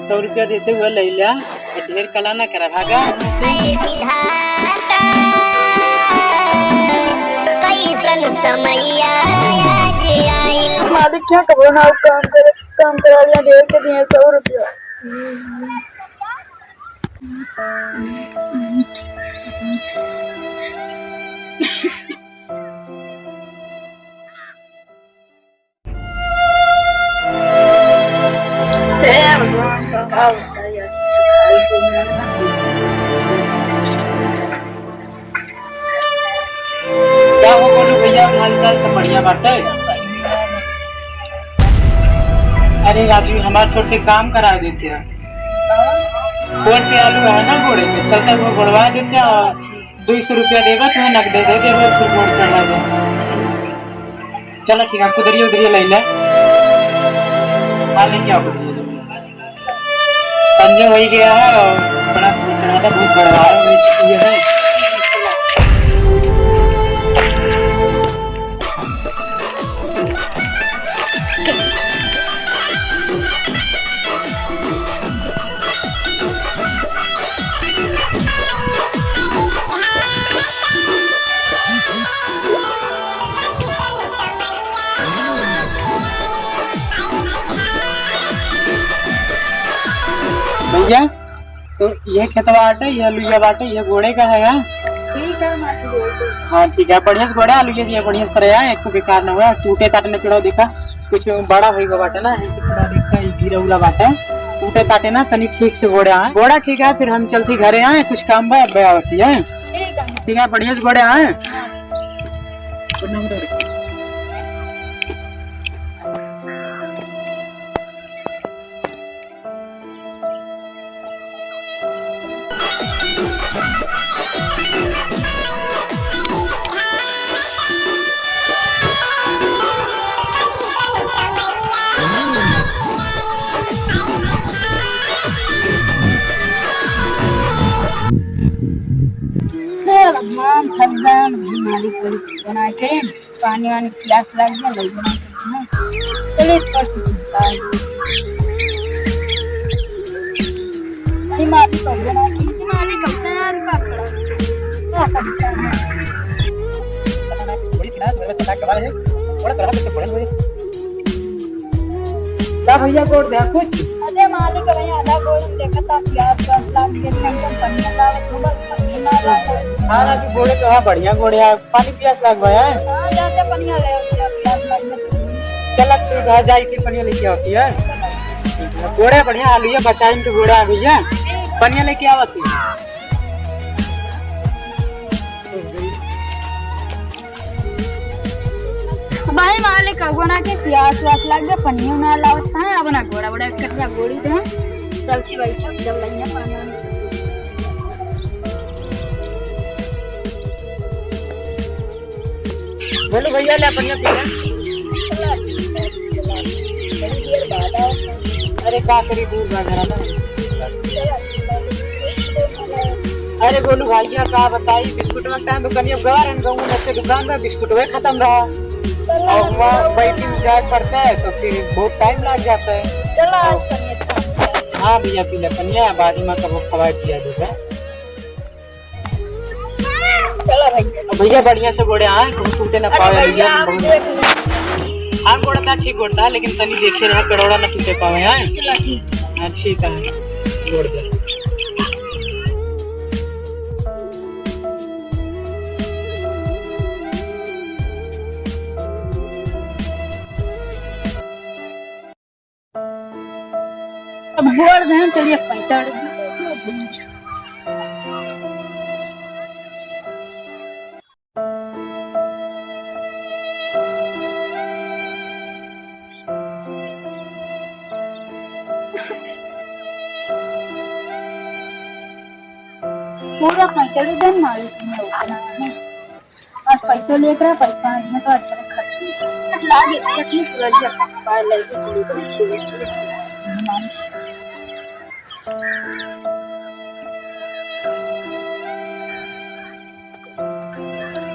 100 रुपया देते हुए ले लिया। ढेर कला ना करा भागा। मालिक क्या करो ना काम करा लिया ढेर के दिए 100 रुपया। क्या हो बोलू भैया, हाल चाल सब बढ़िया बात है। अरे राजू हमारे थोड़े से काम करा देते हैं। छोर से आलू है ना घोड़े पे चलता वो घोड़वा देते हैं। 200 रुपया देगा तुम्हें नकदे दे देगा फिर घोड़ चढ़ा दे। चलो ठीक है, आपको उधरिए ले ले। हाँ नहीं क्या संजय वही गया है और बड़ा चढ़ा था, बहुत बड़ा है। भैया तो ये खेतवा आटे, ये आलूया बाटे, ये घोड़े का है यार। ठीक है हाँ ठीक है, बढ़िया से घोड़े आलूया ये बढ़िया से तरह है, एक तो बेकार न हुआ। टूटे ताटे न चढ़ाओ देखा कुछ बड़ा होगा बाटे ना, थोड़ा देखा गिरा उला बाटे टूटे ताटे ना तनी ठीक से घोड़े आए। घोड़ा ठीक है, फिर हम चलती घरे आए, कुछ काम है ठीक है, बढ़िया से घोड़े आए। भगवान भगवान मालिक बना के पानी वानी प्यास लग गया लग बना के चले पर से सुनता है नहीं मालिक को बना के मालिक अपना यार का खड़ा क्या समझा है बड़ी सिना व्यवस्था के बारे है बड़ा तरह से बड़न हुए सब भैया को दे कुछ। अरे मालिक भाई आधा गोल देखता प्यास बस लाग के एकदम पन्ना लाग खूब पन्ना लाग। हाँ राजू घोड़े तो हाँ बढ़िया घोड़े है, पानी प्यास लग गया है। हाँ जाते पनिया ले प्यास लग गया। चल तू घर जाई के पनिया लेके आती है। घोड़े बढ़िया आलू है बचाई तो घोड़ा है भैया, पनिया लेके आवत है। भाई मालिक बना के प्यास व्यास लग गया पनिया ना लावत है अपना घोड़ा बड़ा कटिया गोड़ी दे चलती बैठा जब लइया पानी बोलो भैया ले पनिया पी अरे का करी दूर ना घर ना। अरे बोलू भैया का बताई बिस्कुट में टाइम दुकान अब गवार हम गाँव में दुकान में बिस्कुट वे खत्म रहा और वहाँ बैठी इंतजार करता है तो फिर बहुत टाइम लग जाता है। हाँ भैया पी ले पनिया बाजी में कब खवाई पिया देगा। भैया बढ़िया से गोड़े आए टूटे ना पावे भैया। हाँ गोड़ा था ठीक गोड़ा था लेकिन तनी देखे रहा करोड़ा ना टूटे पावे हैं। हाँ ठीक है गोड़ दे अब गोड़ दें चलिए पैसा पूरा पैसा भी दें मालिक में उतना है आज पैसा लेकर पैसा नहीं तो अच्छा खर्च लागे यकीन कर पाए लेके चली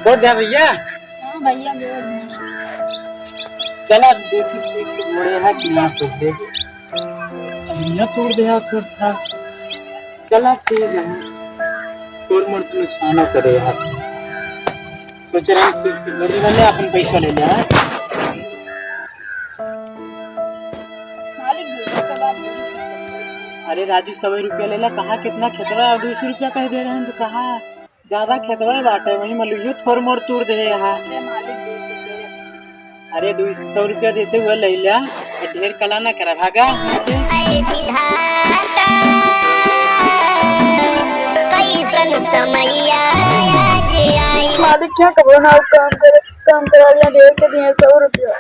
गोड़ दे भैया। हां भैया चला देखी ठीक से घोड़े है कि ना तो देख यह तोड़ दिया तो था। चला ठीक है, तोड़ मोड़ तो नुकसान हो करे यार। सोच रहे हैं कि बड़ी वाले अपन पैसा ले लिया। मालिक बोलने के बाद बोली, अरे राजू 100 रुपया ले ला, कहाँ कितना खेतवा 200 रुपया कह दे रहे हैं तो कहाँ ज्यादा खेतवा बाटे वही मलुइयो थोड़ मोड़ तोड़ दे यहाँ। अरे मालिक 200 दे रहे। अरे 200 रुपया देते हुए ले लिया, ढेर कला ना करा भागा। मालिक क्या करो ना काम करा लिया, ढेर के दिए 100 रुपया।